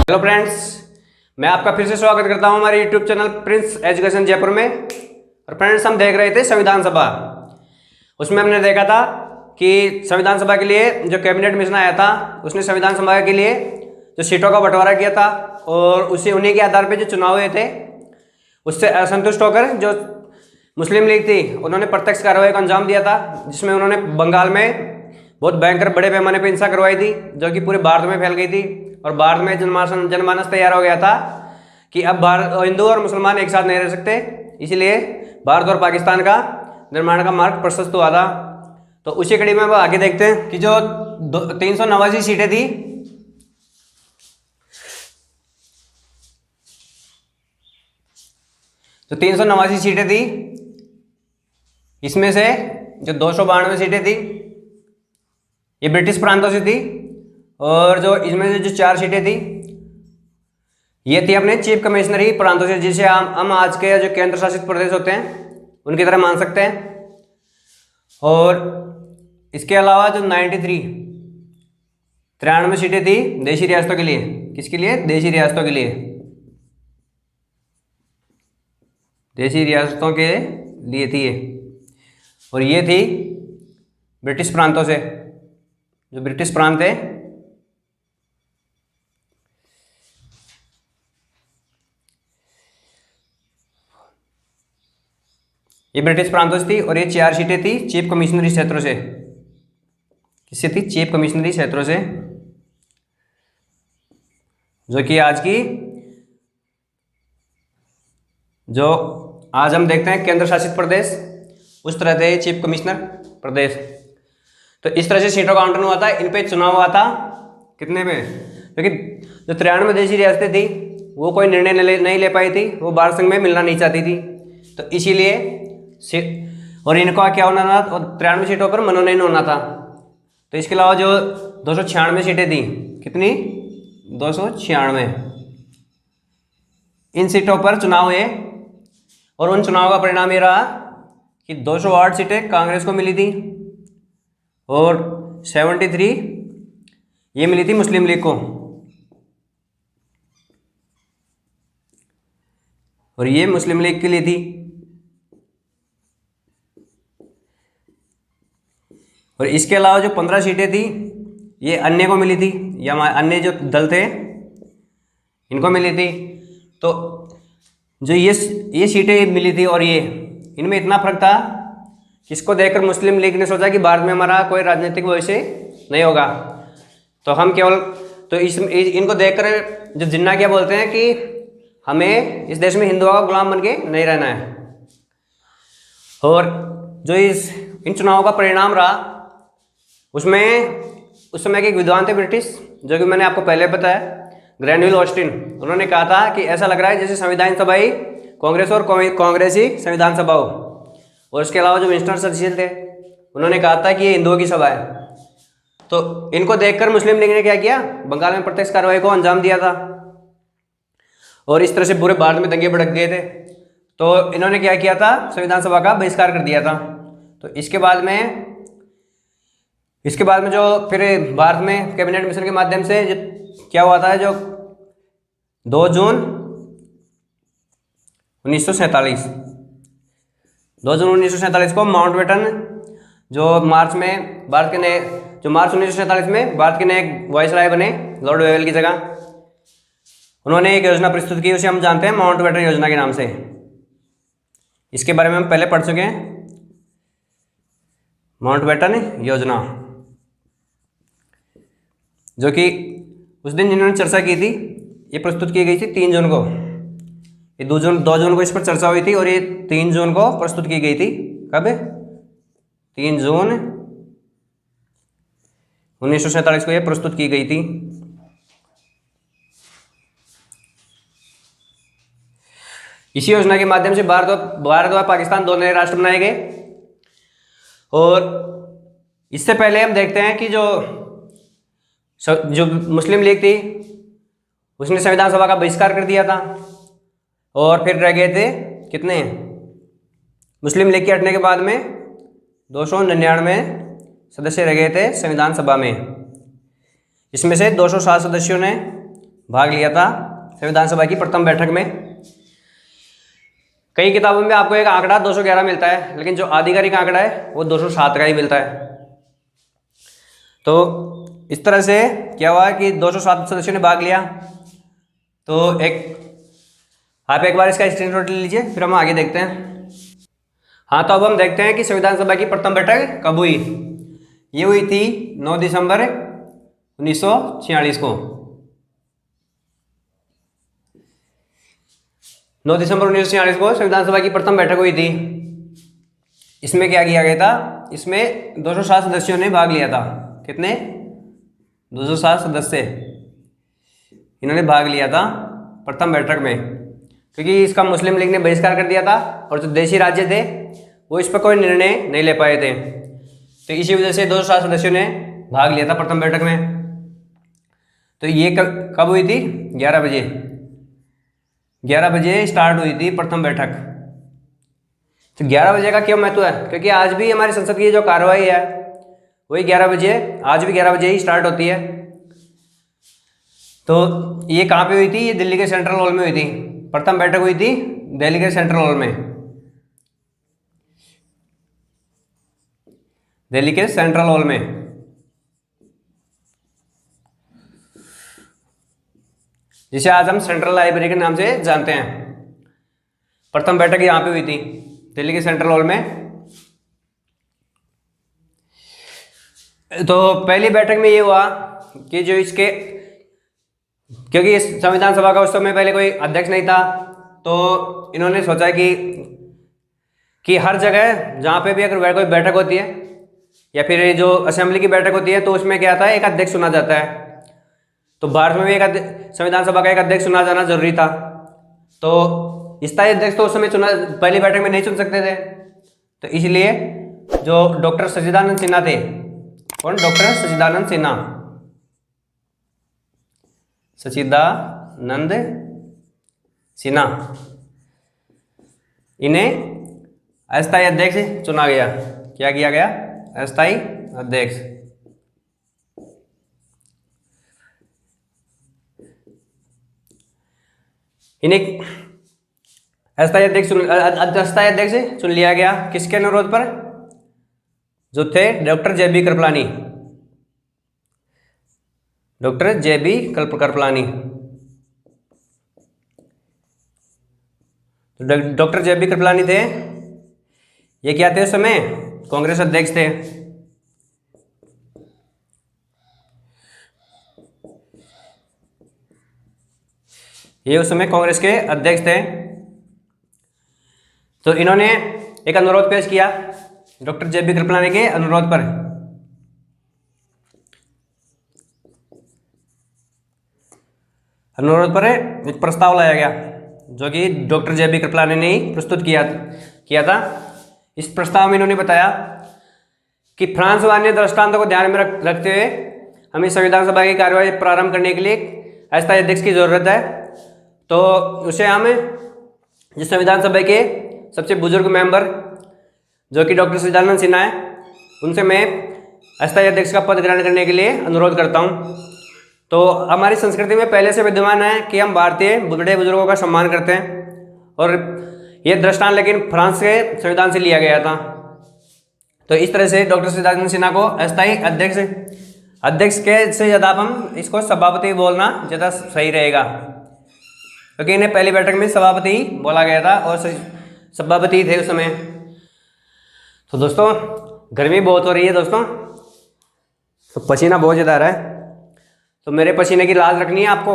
Hello friends, मैं आपका फिर से स्वागत करता हूं हमारे YouTube channel Prince education Jaipur में। और फ्रेंड्स, हम देख रहे थे संविधान सभा। उसमें हमने देखा था कि संविधान सभा के लिए जो कैबिनेट मिशन आया था, उसने संविधान सभा के लिए जो सीटों का बंटवारा किया था और उसी उन्हीं के आधार पर जो चुनाव हुए थे, उससे असंतुष्ट होकर जो मुस्लिम लीग थी उन्होंने प्रत्यक्ष कार्रवाई को अंजाम दिया था, जिसमें उन्होंने बंगाल में बहुत भयंकर बड़े पैमाने पर हिंसा करवाई थी, जो कि पूरे भारत में फैल गई थी। और भारत में जनमानस तैयार हो गया था कि अब भारत हिंदू और मुसलमान एक साथ नहीं रह सकते, इसलिए भारत और पाकिस्तान का निर्माण का मार्ग प्रशस्त हुआ था। तो उसी कड़ी में अब आगे देखते हैं कि जो 389 सीटें थी, तो 389 सीटें थी, इसमें से जो 292 सीटें थी ये ब्रिटिश प्रांतों से थी, और जो इसमें से जो 4 सीटें थी ये थी अपने चीफ कमिश्नरी प्रांतों से, जिसे हम आज के जो केंद्र शासित प्रदेश होते हैं उनकी तरह मान सकते हैं। और इसके अलावा जो 93 सीटें थी देशी रियासतों के लिए। किसके लिए? देशी रियासतों के लिए, देशी रियासतों के लिए थी ये। और ये थी ब्रिटिश प्रांतों से, जो ब्रिटिश प्रांत है ये ब्रिटिश प्रांतों से थी। और ये 4 सीटें थी चीफ कमिश्नरी क्षेत्रों से। किससे थी? चीफ कमिश्नरी क्षेत्रों से, जो कि जो आज हम देखते हैं केंद्र शासित प्रदेश, उस तरह से चीफ कमिश्नर प्रदेश। तो इस तरह से सीटों का आवंटन हुआ था। इन पे चुनाव हुआ था कितने पे? क्योंकि जो 93 देशी रियासतें थी वो कोई निर्णय नहीं ले पाई थी, वो भारत संघ में मिलना नहीं चाहती थी, तो इसीलिए और इनका क्या होना था, और 93 सीटों पर मनोनयन होना था। तो इसके अलावा जो 296 सीटें थी, कितनी? 296। इन सीटों पर चुनाव हुए और उन चुनाव का परिणाम ये रहा कि 208 सीटें कांग्रेस को मिली थी और 73 ये मिली थी मुस्लिम लीग को, और ये मुस्लिम लीग के लिए थी। और इसके अलावा जो 15 सीटें थी ये अन्य को मिली थी, या अन्य जो दल थे इनको मिली थी। तो जो ये सीटें मिली थी और ये इनमें इतना फर्क था कि इसको देखकर मुस्लिम लीग ने सोचा कि भारत में हमारा कोई राजनीतिक भविष्य नहीं होगा, तो हम केवल इनको देखकर जो जिन्ना क्या बोलते हैं कि हमें इस देश में हिंदुओं का गुलाम बन के नहीं रहना है। और जो इन चुनावों का परिणाम रहा, उसमें उस समय के एक विद्वान थे ब्रिटिश, जो कि मैंने आपको पहले बताया, ग्रैनविल ऑस्टिन। उन्होंने कहा था कि ऐसा लग रहा है जैसे संविधान सभा ही कांग्रेस और कांग्रेस ही संविधान सभा हो। और इसके अलावा जो विंस्टन चर्चिल थे उन्होंने कहा था कि ये हिंदुओं की सभा है। तो इनको देखकर मुस्लिम लीग ने क्या किया? बंगाल में प्रत्यक्ष कार्रवाई को अंजाम दिया था, और इस तरह से पूरे भारत में दंगे भड़क गए थे। तो इन्होंने क्या किया था? संविधान सभा का बहिष्कार कर दिया था। तो इसके बाद में जो फिर भारत में कैबिनेट मिशन के माध्यम से क्या हुआ था, जो 2 जून 1947 को माउंटबेटन जो मार्च 1947 में भारत के नए वाइसराय बने लॉर्ड वेवेल की जगह, उन्होंने एक योजना प्रस्तुत की, उसे हम जानते हैं माउंटबेटन योजना के नाम से। इसके बारे में हम पहले पढ़ चुके हैं, माउंटबेटन योजना, जो कि उस दिन जिन्होंने चर्चा की थी ये प्रस्तुत की गई थी 3 जून को। ये 2 जून को इस पर चर्चा हुई थी और ये 3 जून को प्रस्तुत की गई थी। कब? 3 जून 1947 को ये प्रस्तुत की गई थी। इसी योजना के माध्यम से भारत और पाकिस्तान दो नए राष्ट्र बनाए गए। और इससे पहले हम देखते हैं कि जो मुस्लिम लीग थी उसने संविधान सभा का बहिष्कार कर दिया था, और फिर रह गए थे कितने? मुस्लिम लीग के हटने के बाद में 299 सदस्य रह गए थे संविधान सभा में। इसमें से 207 सदस्यों ने भाग लिया था संविधान सभा की प्रथम बैठक में। कई किताबों में आपको एक आंकड़ा 211 मिलता है, लेकिन जो आधिकारिक आंकड़ा है वो 207 का ही मिलता है। तो इस तरह से क्या हुआ कि 207 सदस्यों ने भाग लिया। तो आप एक बार इसका स्क्रीनशॉट ले लीजिए, फिर हम आगे देखते हैं। हाँ, तो अब हम देखते हैं कि संविधान सभा की प्रथम बैठक कब हुई। ये हुई थी 9 दिसंबर 1946 को। 9 दिसंबर 1946 को संविधान सभा की प्रथम बैठक हुई थी। इसमें क्या किया गया था, इसमें 207 सदस्यों ने भाग लिया था। कितने? 207 सदस्य इन्होंने भाग लिया था प्रथम बैठक में, क्योंकि इसका मुस्लिम लीग ने बहिष्कार कर दिया था और जो देशी राज्य थे वो इस पर कोई निर्णय नहीं ले पाए थे। तो इसी वजह से 207 सदस्यों ने भाग लिया था प्रथम बैठक में। तो ये कब हुई थी? 11 बजे। 11 बजे स्टार्ट हुई थी प्रथम बैठक। तो 11 बजे का क्यों महत्व है? क्योंकि आज भी हमारी संसद की जो कार्रवाई है वही 11 बजे, आज भी 11 बजे ही स्टार्ट होती है। तो ये कहाँ पे हुई थी? ये दिल्ली के सेंट्रल हॉल में हुई थी। प्रथम बैठक हुई थी दिल्ली के सेंट्रल हॉल में, दिल्ली के सेंट्रल हॉल में। जिसे आज हम सेंट्रल लाइब्रेरी के नाम से जानते हैं। प्रथम बैठक यहाँ पे हुई थी दिल्ली के सेंट्रल हॉल में। तो पहली बैठक में ये हुआ कि जो इसके, क्योंकि इस संविधान सभा का उस समय पहले कोई अध्यक्ष नहीं था, तो इन्होंने सोचा कि हर जगह जहाँ पे भी अगर कोई बैठक होती है या फिर जो असेंबली की बैठक होती है तो उसमें क्या आता है, एक अध्यक्ष चुना जाता है। तो भारत में भी एक संविधान सभा का एक अध्यक्ष चुना जाना जरूरी था। तो स्थायी अध्यक्ष तो उस समय पहली बैठक में नहीं चुन सकते थे। तो इसलिए जो डॉक्टर सच्चिदानंद सिन्हा थे, कौन? डॉक्टर सच्चिदानंद सिन्हा, सच्चिदानंद सिन्हा, इन्हें अस्थायी अध्यक्ष चुना गया। क्या किया गया? अस्थायी अध्यक्ष। इन्हें अस्थायी अध्यक्ष चुन लिया गया। किसके अनुरोध पर? जो थे doctor JB. Kripalani, doctor JB. Kripalani. Doctor JB. Kripalani थे, ये क्या थे उस समय? कांग्रेस अध्यक्ष थे। ये उस समय कांग्रेस के अध्यक्ष थे। तो इन्होंने एक अनुरोध पेश किया डॉक्टर जे.बी. कृपलानी के अनुरोध पर। एक प्रस्ताव लाया गया जो कि डॉक्टर जे.बी. कृपलानी ने ही प्रस्तुत किया था। इस प्रस्ताव में इन्होंने बताया कि फ्रांस व अन्य दृष्टांतों को ध्यान में रखते हुए हमें संविधान सभा की कार्यवाही प्रारंभ करने के लिए अस्थायी अध्यक्ष की जरूरत है। तो उसे हम जिस संविधान सभा के सबसे बुजुर्ग मेंबर जो कि डॉक्टर सच्चिदानंद सिन्हा है, उनसे मैं अस्थायी अध्यक्ष का पद ग्रहण करने के लिए अनुरोध करता हूँ। तो हमारी संस्कृति में पहले से विद्यमान है कि हम भारतीय बड़े बुजुर्गों का सम्मान करते हैं, और ये दृष्टांत लेकिन फ्रांस के संविधान से लिया गया था। तो इस तरह से डॉक्टर सच्चिदानंद सिन्हा को अस्थायी अध्यक्ष के से ज़्यादा हम इसको सभापति बोलना ज़्यादा सही रहेगा, क्योंकि इन्हें पहली बैठक में सभापति बोला गया था और सभापति थे उस समय। तो दोस्तों गर्मी बहुत हो रही है दोस्तों, तो पसीना बहुत ज़्यादा आ रहा है। तो मेरे पसीने की लाज रखनी है आपको,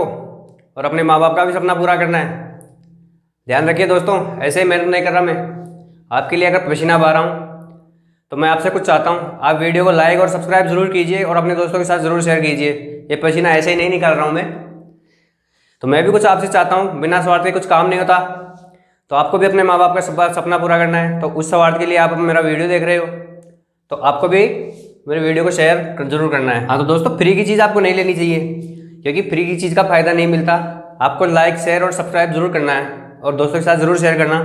और अपने माँ बाप का भी सपना पूरा करना है। ध्यान रखिए दोस्तों, ऐसे ही मेहनत नहीं कर रहा मैं आपके लिए। अगर पसीना बहा रहा हूँ तो मैं आपसे कुछ चाहता हूँ, आप वीडियो को लाइक और सब्सक्राइब जरूर कीजिए और अपने दोस्तों के साथ ज़रूर शेयर कीजिए। ये पसीना ऐसे ही नहीं निकाल रहा हूँ मैं, तो मैं भी कुछ आपसे चाहता हूँ। बिना स्वार्थ के कुछ काम नहीं होता, तो आपको भी अपने माँ बाप का सपना पूरा करना है। तो उस स्वार्थ के लिए आप मेरा वीडियो देख रहे हो, तो आपको भी मेरे वीडियो को शेयर जरूर करना है। हाँ, तो दोस्तों फ्री की चीज़ आपको नहीं लेनी चाहिए, क्योंकि फ्री की चीज़ का फ़ायदा नहीं मिलता। आपको लाइक शेयर और सब्सक्राइब जरूर करना है, और दोस्तों के साथ ज़रूर शेयर करना।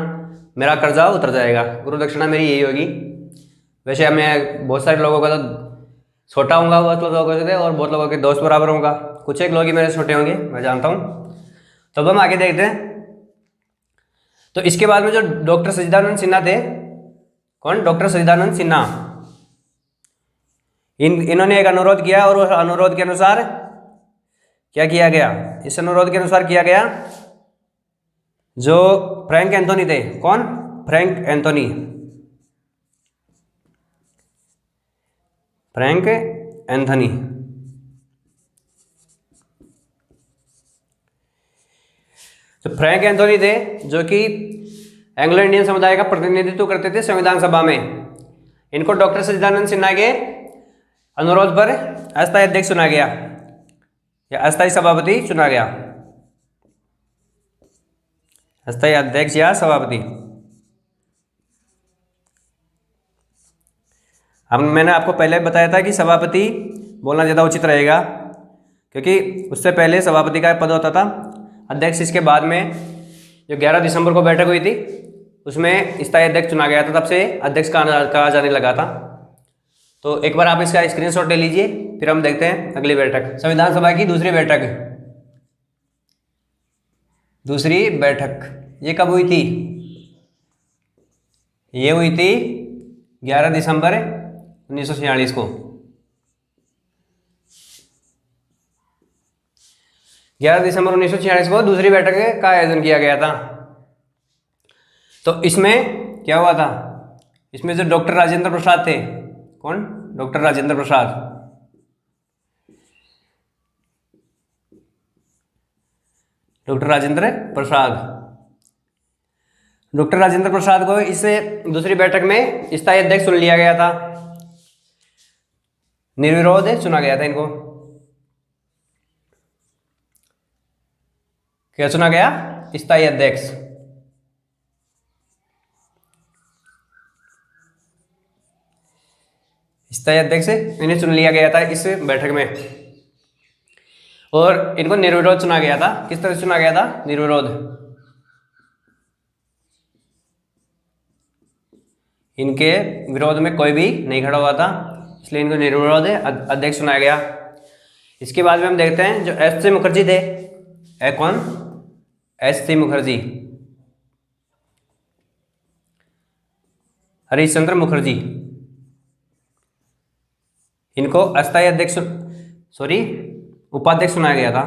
मेरा कर्जा उतर जाएगा, गुरु दक्षिणा मेरी यही होगी। वैसे मैं बहुत सारे लोगों का तो छोटा होगा बहुत लोगों से और बहुत लोगों के दोस्त बराबर होगा, कुछ एक लोग ही मेरे छोटे होंगे, मैं जानता हूँ। तो अब हम आगे देखते हैं। तो इसके बाद में जो डॉक्टर सच्चिदानंद सिन्हा थे, कौन? डॉक्टर सच्चिदानंद सिन्हा। इन्होंने एक अनुरोध किया और उस अनुरोध के अनुसार क्या किया गया? इस अनुरोध के अनुसार किया गया, जो फ्रैंक एंथोनी थे, कौन? Frank Anthony, Frank Anthony. तो फ्रैंक एंथोनी थे जो कि एंग्लो इंडियन समुदाय का प्रतिनिधित्व करते थे संविधान सभा में। इनको डॉक्टर सच्चिदानंद सिन्हा के अनुरोध पर अस्थायी अध्यक्ष चुना गया या अस्थायी सभापति चुना गया, अस्थायी अध्यक्ष या सभापति। हम मैंने आपको पहले बताया था कि सभापति बोलना ज़्यादा उचित रहेगा, क्योंकि उससे पहले सभापति का पद होता था, अध्यक्ष इसके बाद में। जो 11 दिसंबर को बैठक हुई थी उसमें स्थायी अध्यक्ष चुना गया था, तब से अध्यक्ष कहा जाने लगा था। तो एक बार आप इसका स्क्रीनशॉट ले लीजिए, फिर हम देखते हैं अगली बैठक। संविधान सभा की दूसरी बैठक, दूसरी बैठक ये कब हुई थी? ये हुई थी 11 दिसंबर 1946 को। 11 दिसंबर 1946 को दूसरी बैठक का आयोजन किया गया था। तो इसमें क्या हुआ था? इसमें जो डॉक्टर राजेंद्र प्रसाद थे, कौन? Doctor Rajendra Prasad. Doctor Rajendra Prasad, doctor Rajendra Prasad को इस दूसरी बैठक में स्थायी अध्यक्ष चुन लिया गया था, निर्विरोध चुना गया था। इनको क्या चुना गया? स्थायी अध्यक्ष। स्थायी अध्यक्ष इन्हें चुन लिया गया था इस बैठक में, और इनको निर्विरोध चुना गया था। किस तरह से चुना गया था? निर्विरोध। इनके विरोध में कोई भी नहीं खड़ा हुआ था, इसलिए इनको निर्विरोध अध्यक्ष चुनाया गया। इसके बाद में हम देखते हैं जो एस.सी. मुखर्जी थे। कौन? एस.सी. मुखर्जी, हरीश चंद्र मुखर्जी। इनको अस्थायी अध्यक्ष उपाध्यक्ष चुनाया गया था।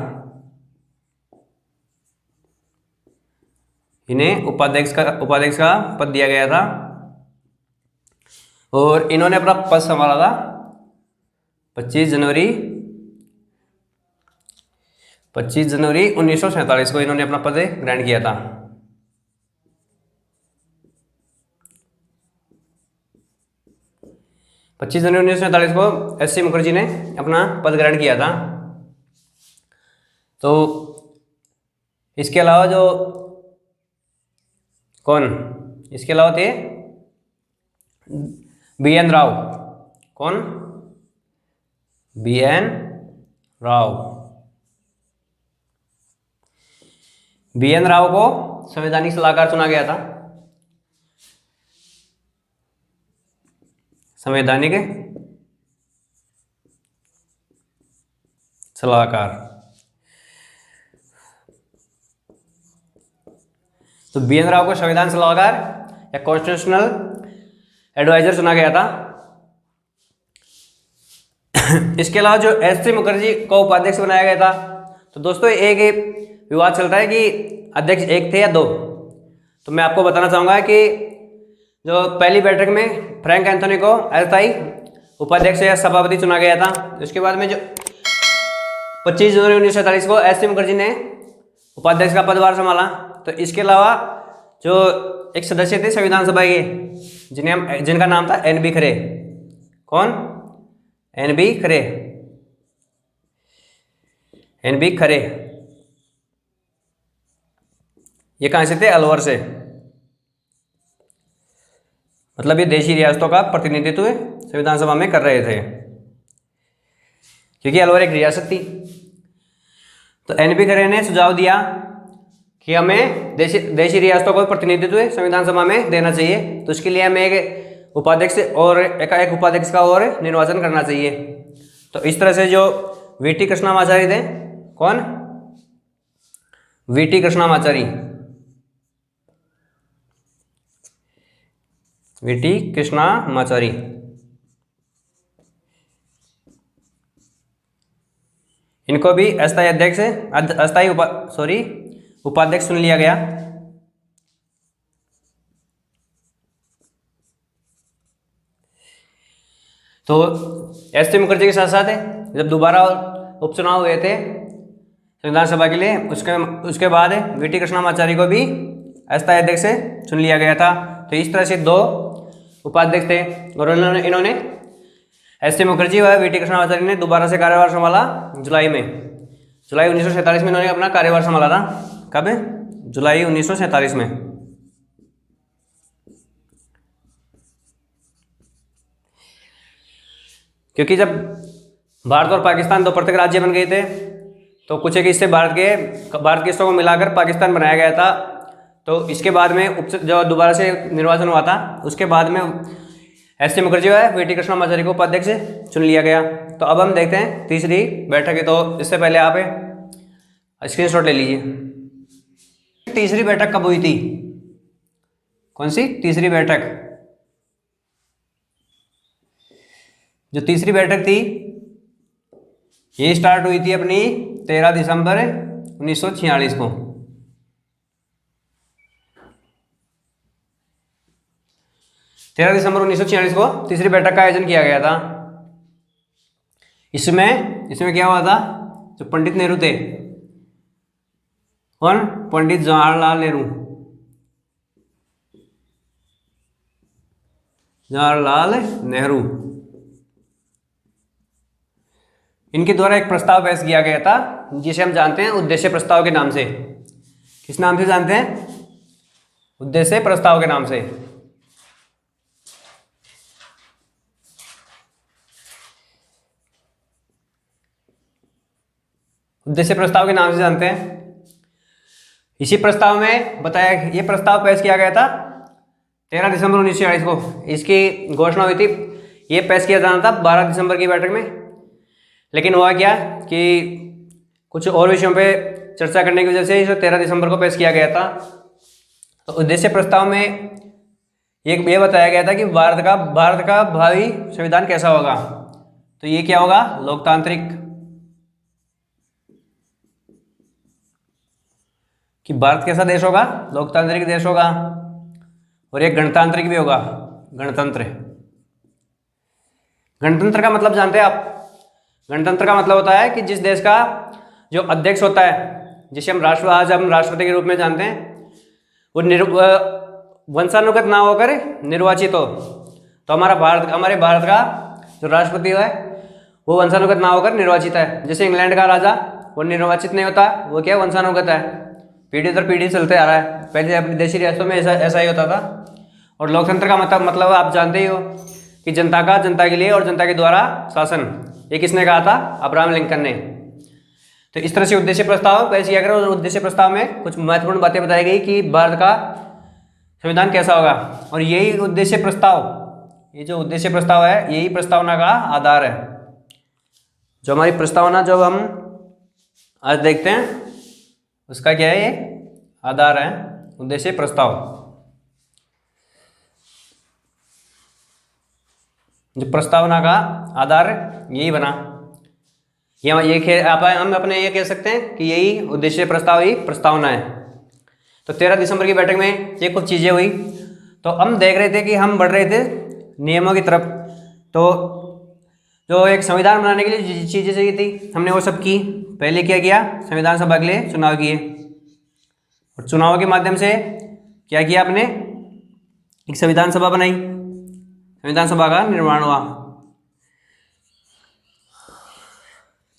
इन्हें उपाध्यक्ष का पद दिया गया था, और इन्होंने अपना पद संभाला था 25 जनवरी 1947 को इन्होंने अपना पद ग्रहण किया था। पच्चीस जनवरी 1947 को एस.सी. मुखर्जी ने अपना पद ग्रहण किया था। तो इसके अलावा जो कौन? इसके अलावा थे बी.एन. राव। कौन? बी.एन. राव। बी.एन. राव को संवैधानिक सलाहकार चुना गया था। संवैधानिक सलाहकार। तो बी.एन. राव को संविधान सलाहकार या कॉन्स्टिट्यूशनल एडवाइजर चुना गया था। इसके अलावा जो एस.सी. मुखर्जी को उपाध्यक्ष बनाया गया था। तो दोस्तों एक विवाद चलता है कि अध्यक्ष एक थे या दो। तो मैं आपको बताना चाहूँगा कि जो पहली बैठक में फ्रैंक एंथोनी को अस्थायी उपाध्यक्ष या सभापति चुना गया था। उसके बाद में जो 25 जनवरी 1947 को एस.सी. मुखर्जी ने उपाध्यक्ष का पदभार संभाला। तो इसके अलावा जो एक सदस्य थे संविधान सभा के, जिनका नाम था एन.बी. खरे। कौन? एन.बी. खरे। एन.बी. खरे ये कहाँ से थे? अलवर से। मतलब ये देशी रियासतों का प्रतिनिधित्व संविधान सभा में कर रहे थे, क्योंकि अलवर एक रियासत थी। तो एन.बी. खरे ने सुझाव दिया कि हमें देशी रियासतों को प्रतिनिधित्व संविधान सभा में देना चाहिए। तो इसके लिए हमें एक उपाध्यक्ष और एक उपाध्यक्ष का और निर्वाचन करना चाहिए। तो इस तरह से जो वीटी कृष्णमाचारी थे, कौन? वीटी कृष्णमाचारी, वीटी कृष्णमाचारी, इनको भी अस्थायी अध्यक्ष, अस्थायी उपाध्यक्ष चुन लिया गया। तो एस टी मुखर्जी के साथ साथ जब दोबारा उपचुनाव हुए थे संविधान सभा के लिए, उसके बाद वीटी कृष्णमाचारी को भी अस्थायी अध्यक्ष चुन लिया गया था। तो इस तरह से 2 उपाध्यक्ष थे और इन्होंने एस टी मुखर्जी व वीटी कृष्णमाचारी ने दोबारा से कार्यभार संभाला जुलाई 1947 में इन्होंने अपना कार्यभार संभाला था। कब? जुलाई 1947 में। क्योंकि जब भारत और पाकिस्तान 2 पृथक राज्य बन गए थे तो कुछ एक इससे भारत के हिस्सों को मिलाकर पाकिस्तान बनाया गया था। तो इसके बाद में जो दोबारा से निर्वाचन हुआ था उसके बाद में एस टी मुखर्जी व वीटी कृष्णमाचारी को उपाध्यक्ष चुन लिया गया। तो अब हम देखते हैं तीसरी बैठक है। तो इससे पहले आप स्क्रीनशॉट ले लीजिए। तीसरी बैठक कब हुई थी? कौन सी तीसरी बैठक? जो तीसरी बैठक थी ये स्टार्ट हुई थी अपनी 13 दिसंबर 1946 को। 13 दिसंबर 1946 को तीसरी बैठक का आयोजन किया गया था। इसमें क्या हुआ था? जो पंडित नेहरू थे, कौन? पंडित जवाहरलाल नेहरू, इनके द्वारा एक प्रस्ताव पेश किया गया था जिसे हम जानते हैं उद्देश्य प्रस्ताव के नाम से। किस नाम से जानते हैं? उद्देश्य प्रस्ताव के नाम से। उद्देश्य प्रस्ताव के नाम से जानते हैं। इसी प्रस्ताव में बताया, ये प्रस्ताव पेश किया गया था 13 दिसंबर 1946 को। इसकी घोषणा हुई थी, ये पेश किया जाना था 12 दिसंबर की बैठक में, लेकिन हुआ क्या कि कुछ और विषयों पे चर्चा करने की वजह से इसे 13 दिसंबर को पेश किया गया था। तो उद्देश्य प्रस्ताव में ये बताया गया था कि भारत का भावी संविधान कैसा होगा। तो ये क्या होगा? लोकतांत्रिक। कि भारत कैसा देश होगा? लोकतांत्रिक देश होगा। और एक गणतांत्रिक भी होगा। गणतंत्र का मतलब जानते हैं आप? गणतंत्र का मतलब होता है कि जिस देश का जो अध्यक्ष होता है, जिसे हम राष्ट्रपति के रूप में जानते हैं, वो वंशानुगत ना होकर निर्वाचित हो। तो हमारे भारत का जो राष्ट्रपति है वो वंशानुगत ना होकर निर्वाचित है। जैसे इंग्लैंड का राजा वो निर्वाचित नहीं होता, वो क्या वंशानुगत है, पीढ़ी दर पीढ़ी चलते आ रहा है। पहले अपनी देशी रियासतों में ऐसा ही होता था। और लोकतंत्र का मतलब आप जानते ही हो कि जनता के लिए और जनता के द्वारा शासन। ये किसने कहा था? अब्राहम लिंकन ने। तो इस तरह से उद्देश्य प्रस्ताव पेश किया गया और उद्देश्य प्रस्ताव में कुछ महत्वपूर्ण बातें बताई गई कि भारत का संविधान कैसा होगा। और यही उद्देश्य प्रस्ताव, ये जो उद्देश्य प्रस्ताव है, यही प्रस्तावना का आधार है। जो हमारी प्रस्तावना जो हम आज देखते हैं उसका क्या है? ये आधार है, उद्देश्य प्रस्ताव। जो प्रस्तावना का आधार यही बना। हम अपने ये कह सकते हैं कि यही उद्देश्य प्रस्ताव ही प्रस्तावना है। तो 13 दिसंबर की बैठक में ये कुछ चीज़ें हुई। तो हम देख रहे थे कि हम बढ़ रहे थे नियमों की तरफ। तो जो एक संविधान बनाने के लिए चीज़ें चाहिए थी हमने वो सब की। पहले क्या किया? संविधान सभा के लिए चुनाव किए और चुनाव के माध्यम से क्या किया? आपने एक संविधान सभा बनाई, संविधान सभा का निर्माण हुआ।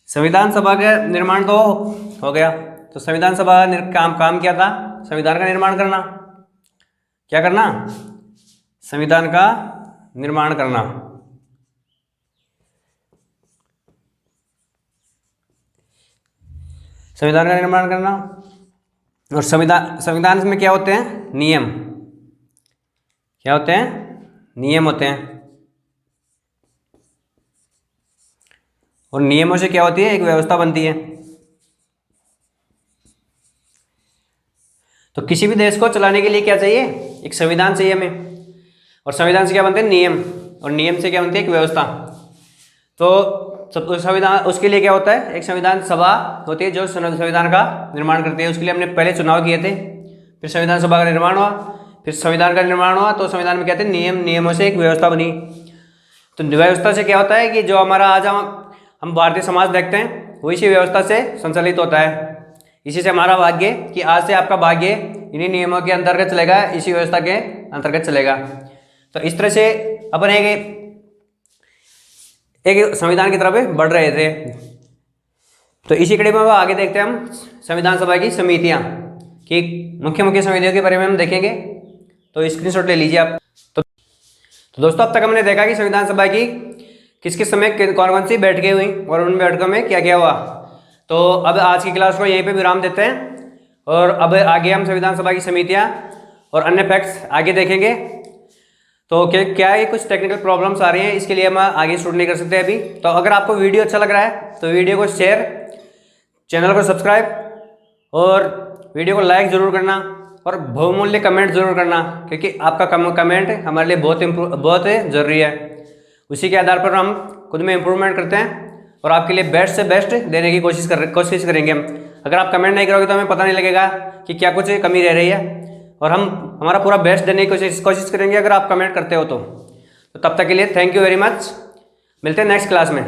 संविधान सभा का निर्माण तो हो गया। तो संविधान सभा का काम क्या था? संविधान का निर्माण करना। क्या करना? संविधान का निर्माण करना। संविधान का निर्माण करना। और संविधान में क्या होते हैं? नियम। क्या होते हैं? नियम होते हैं। और नियमों से क्या होती है, एक व्यवस्था बनती है। तो किसी भी देश को चलाने के लिए क्या चाहिए, एक संविधान चाहिए हमें, और संविधान से क्या बनते हैं, नियम, और नियम से क्या बनती है, एक व्यवस्था। तो संविधान, उसके लिए क्या होता है, एक संविधान सभा होती है जो संविधान का निर्माण करती है। उसके लिए हमने पहले चुनाव किए थे, फिर संविधान सभा का निर्माण हुआ, फिर संविधान का निर्माण हुआ, तो संविधान में कहते हैं नियम, नियमों से एक व्यवस्था बनी। तो व्यवस्था से क्या होता है कि जो हमारा आज हम भारतीय समाज देखते हैं वो इसी व्यवस्था से संचालित होता है। इसी से हमारा भाग्य, कि आज से आपका भाग्य इन्हीं नियमों के अंतर्गत चलेगा, इसी व्यवस्था के अंतर्गत चलेगा। तो इस तरह से अपन एक संविधान की तरफ बढ़ रहे थे। तो इसी कड़ी में आगे देखते हैं हम संविधान सभा की समितियां, कि मुख्य मुख्य समितियों के बारे में हम देखेंगे। तो स्क्रीनशॉट ले लीजिए आप। तो दोस्तों, अब तक हमने देखा कि संविधान सभा की किस किस समय कौन कौन सी बैठकें हुई और उन बैठकों में क्या क्या हुआ। तो अब आज की क्लास को यहीं पे विराम देते हैं, और अब आगे हम संविधान सभा की समितियां और अन्य फैक्ट्स आगे देखेंगे। तो क्या ये कुछ टेक्निकल प्रॉब्लम्स आ रही हैं, इसके लिए हम आगे शूट नहीं कर सकते अभी। तो अगर आपको वीडियो अच्छा लग रहा है तो वीडियो को शेयर, चैनल को सब्सक्राइब और वीडियो को लाइक ज़रूर करना, और बहुमूल्य कमेंट जरूर करना, क्योंकि आपका कमेंट हमारे लिए बहुत ज़रूरी है। उसी के आधार पर हम खुद में इम्प्रूवमेंट करते हैं और आपके लिए बेस्ट से बेस्ट देने की कोशिश करेंगे हम। अगर आप कमेंट नहीं करोगे तो हमें पता नहीं लगेगा कि क्या कुछ कमी रह रही है, और हम हमारा पूरा बेस्ट देने की कोशिश करेंगे अगर आप कमेंट करते हो तो। तब तक के लिए थैंक यू वेरी मच। मिलते हैं नेक्स्ट क्लास में।